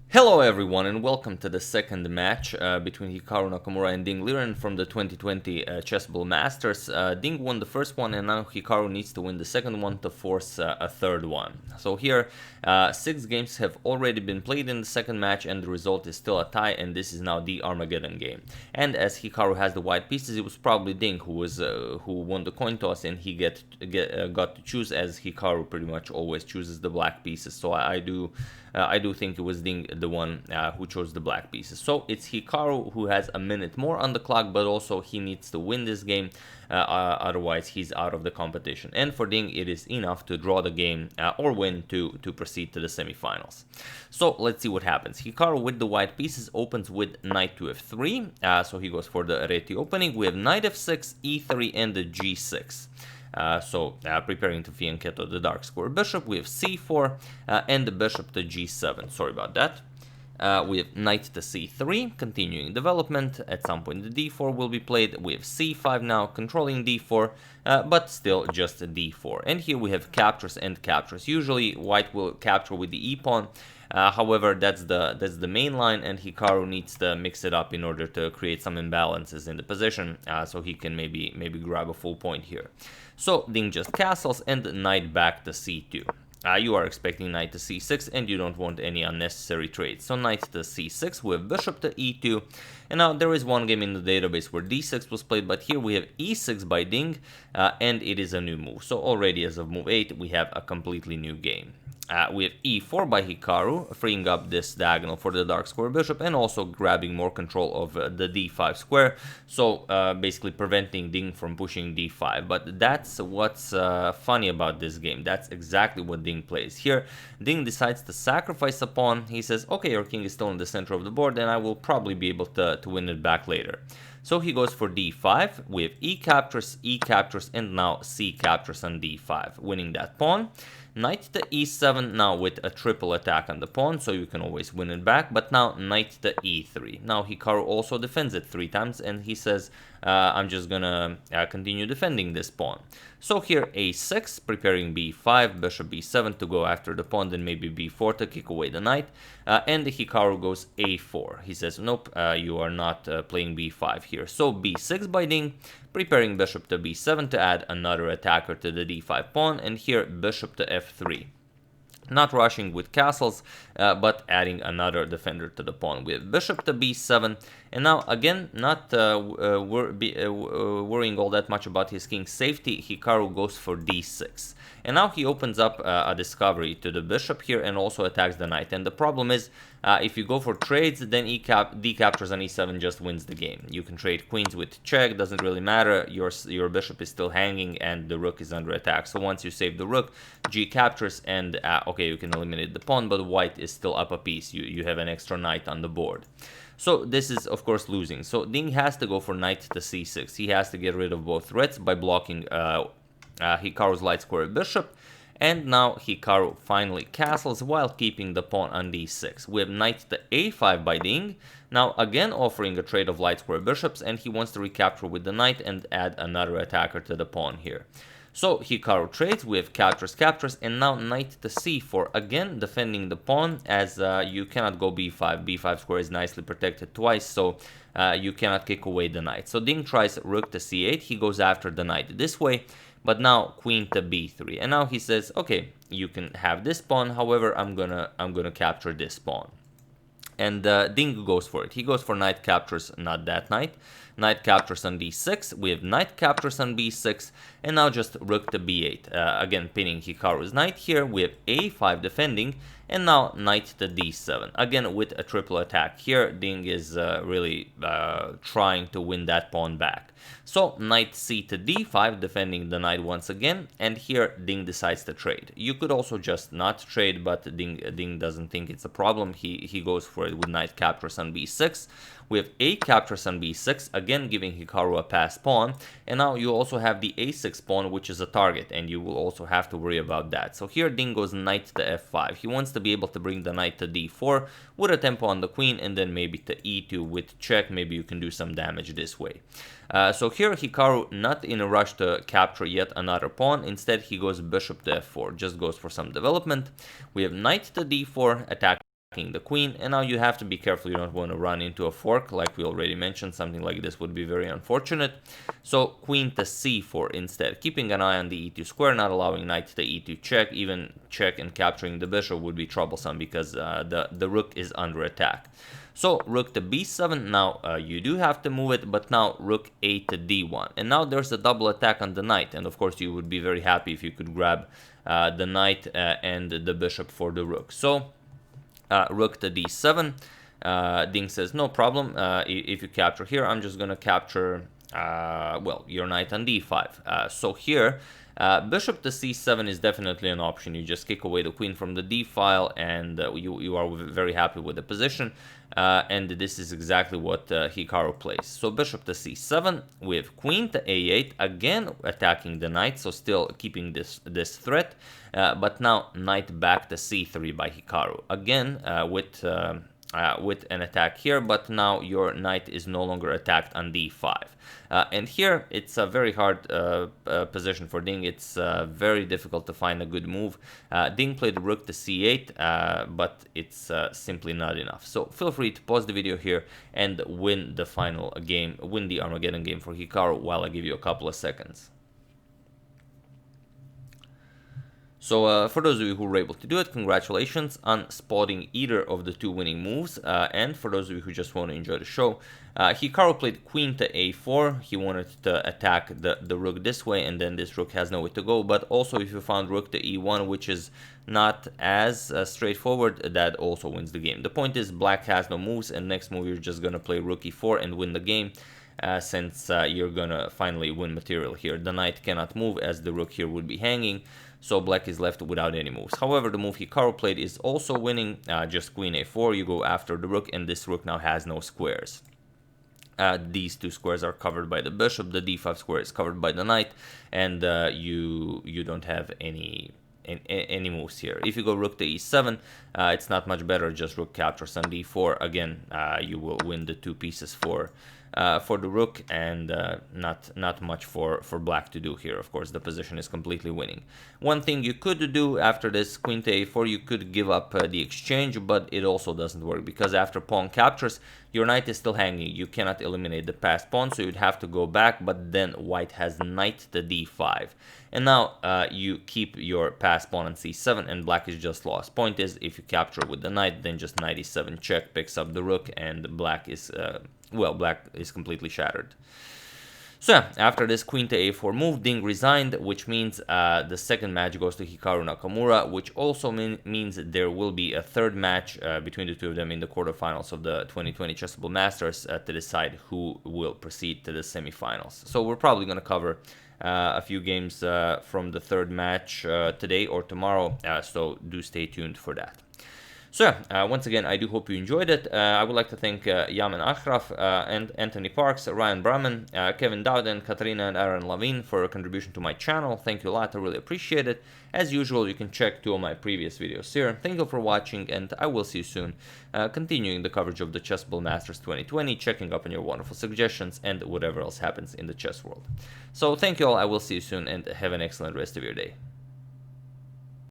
Hello everyone and welcome to the second match between Hikaru Nakamura and Ding Liren from the 2020 Chessable Masters. Ding won the first one and now Hikaru needs to win the second one to force a third one. So here 6 games have already been played in the second match and the result is still a tie, and this is now the Armageddon game. And as Hikaru has the white pieces, it was probably Ding who won the coin toss, and he got to choose, as Hikaru pretty much always chooses the black pieces. So I do think it was Ding the one who chose the black pieces. So it's Hikaru who has a minute more on the clock, but also he needs to win this game, otherwise he's out of the competition. And for Ding, it is enough to draw the game or win to proceed to the semifinals. So let's see what happens. Hikaru with the white pieces opens with knight to f3, so he goes for the Reti opening. We have knight f6, e3, and the g6. Preparing to fianchetto the dark square bishop. We have c4 and the bishop to g7. Sorry about that. We have knight to c3, continuing development. At some point the d4 will be played. We have c5 now, controlling d4, but still just d4. And here we have captures and captures. Usually white will capture with the e-pawn. However, that's the main line, and Hikaru needs to mix it up in order to create some imbalances in the position, so he can maybe grab a full point here. So Ding just castles and knight back to c2. You are expecting knight to c6 and you don't want any unnecessary trades. So knight to c6 with bishop to e2. And now there is one game in the database where d6 was played, but here we have e6 by Ding, and it is a new move. So already as of move 8 we have a completely new game. We have e4 by Hikaru, freeing up this diagonal for the dark square bishop and also grabbing more control of the d5 square, so basically preventing Ding from pushing d5. But that's what's funny about this game. That's exactly what Ding plays. Here, Ding decides to sacrifice a pawn. He says, okay, your king is still in the center of the board and I will probably be able to win it back later. So he goes for d5, we have e captures, and now c captures on d5, winning that pawn. Knight to e7 now with a triple attack on the pawn, so you can always win it back, but now knight to e3. Now Hikaru also defends it 3 times, and he says, I'm just gonna continue defending this pawn. So here a6, preparing b5, bishop b7 to go after the pawn, then maybe b4 to kick away the knight, and Hikaru goes a4. He says, nope, you are not playing b5 here. So b6 by Ding, preparing bishop to b7 to add another attacker to the d5 pawn, and here bishop to f3. Not rushing with castles, but adding another defender to the pawn. We have bishop to b7, and now again, not worrying all that much about his king's safety, Hikaru goes for d6. And now he opens up a discovery to the bishop here and also attacks the knight. And the problem is, if you go for trades, then d captures on e7 just wins the game. You can trade queens with check, doesn't really matter. Your bishop is still hanging and the rook is under attack. So once you save the rook, g captures and okay, you can eliminate the pawn, but white is still up a piece. You have an extra knight on the board. So this is of course losing. So Ding has to go for knight to c6. He has to get rid of both threats by blocking Hikaru's light square bishop. And now Hikaru finally castles while keeping the pawn on d6. We have knight to a5 by Ding, now again offering a trade of light square bishops, and he wants to recapture with the knight and add another attacker to the pawn here. So Hikaru trades, we have captures, and now knight to c4, again defending the pawn, as you cannot go b5. b5 square is nicely protected twice, so you cannot kick away the knight. So Ding tries rook to c8, he goes after the knight this way, but now queen to b3, and now he says, okay, you can have this pawn, however, I'm gonna capture this pawn. And Ding goes for it. He goes for knight captures, not that knight. Knight captures on d6. We have knight captures on b6. And now just rook to b8. Again, pinning Hikaru's knight here. We have a5 defending. And now knight to d7. Again, with a triple attack. Here, Ding is really trying to win that pawn back. So, knight c to d5, defending the knight once again. And here, Ding decides to trade. You could also just not trade, but Ding doesn't think it's a problem. He goes for it with knight captures on b6. We have a captures on b6, again giving Hikaru a passed pawn. And now you also have the a6 pawn, which is a target, and you will also have to worry about that. So here Ding goes knight to f5. He wants to be able to bring the knight to d4 with a tempo on the queen, and then maybe to e2 with check. Maybe you can do some damage this way. So here Hikaru not in a rush to capture yet another pawn. Instead he goes bishop to f4, just goes for some development. We have knight to d4, attack the queen, and now you have to be careful. You don't want to run into a fork, like we already mentioned. Something like this would be very unfortunate. So queen to c4 instead, keeping an eye on the e2 square, not allowing knight to e2 check. Even check and capturing the bishop would be troublesome because the rook is under attack. So rook to b7, now you do have to move it, but now rook a to d1. And now there's a double attack on the knight, and of course you would be very happy if you could grab the knight and the bishop for the rook. So rook to d7, Ding says no problem, if you capture here, I'm just going to capture, well, your knight on d5. So here, bishop to c7 is definitely an option. You just kick away the queen from the d file, and you are very happy with the position. And this is exactly what Hikaru plays. So bishop to c7 with queen to a8, again attacking the knight, so still keeping this threat. But now knight back to c3 by Hikaru, again with an attack here, but now your knight is no longer attacked on d5. And here it's a very hard position for Ding. It's very difficult to find a good move. Ding played rook to c8, but it's simply not enough. So feel free to pause the video here and win the final game, win the Armageddon game for Hikaru while I give you a couple of seconds. So for those of you who were able to do it, congratulations on spotting either of the two winning moves. And for those of you who just want to enjoy the show, Hikaru played queen to a4. He wanted to attack the rook this way, and then this rook has nowhere to go. But also if you found rook to e1, which is not as straightforward, that also wins the game. The point is black has no moves, and next move you're just going to play rook e4 and win the game. Since you're going to finally win material here. The knight cannot move as the rook here would be hanging. So black is left without any moves. However, the move Hikaru played is also winning. Just queen a4, you go after the rook, and this rook now has no squares. These two squares are covered by the bishop, the d5 square is covered by the knight, and you don't have any moves here. If you go rook to e7, it's not much better, just rook captures on d4. Again, you will win the two pieces for the rook, and not much for black to do here. Of course, the position is completely winning. One thing you could do after this queen to a4, you could give up the exchange, but it also doesn't work because after pawn captures, your knight is still hanging. You cannot eliminate the passed pawn, so you'd have to go back, but then white has knight to d5. And now you keep your passed pawn on c7, and black is just lost. Point is, if you capture with the knight, then just knight e7 check picks up the rook, and black is black is completely shattered. So yeah, after this queen to a4 move, Ding resigned, which means the second match goes to Hikaru Nakamura, which also means there will be a third match between the two of them in the quarterfinals of the 2020 Chessable Masters to decide who will proceed to the semifinals. So we're probably going to cover a few games from the third match today or tomorrow, so do stay tuned for that. So once again, I do hope you enjoyed it. I would like to thank Yaman Akhraf and Anthony Parks, Ryan Brahman, Kevin Dowden, Katarina and Aaron Lavin for a contribution to my channel. Thank you a lot, I really appreciate it. As usual, you can check two of my previous videos here. Thank you for watching, and I will see you soon, continuing the coverage of the Chessable Masters 2020, checking up on your wonderful suggestions and whatever else happens in the chess world. So thank you all, I will see you soon, and have an excellent rest of your day.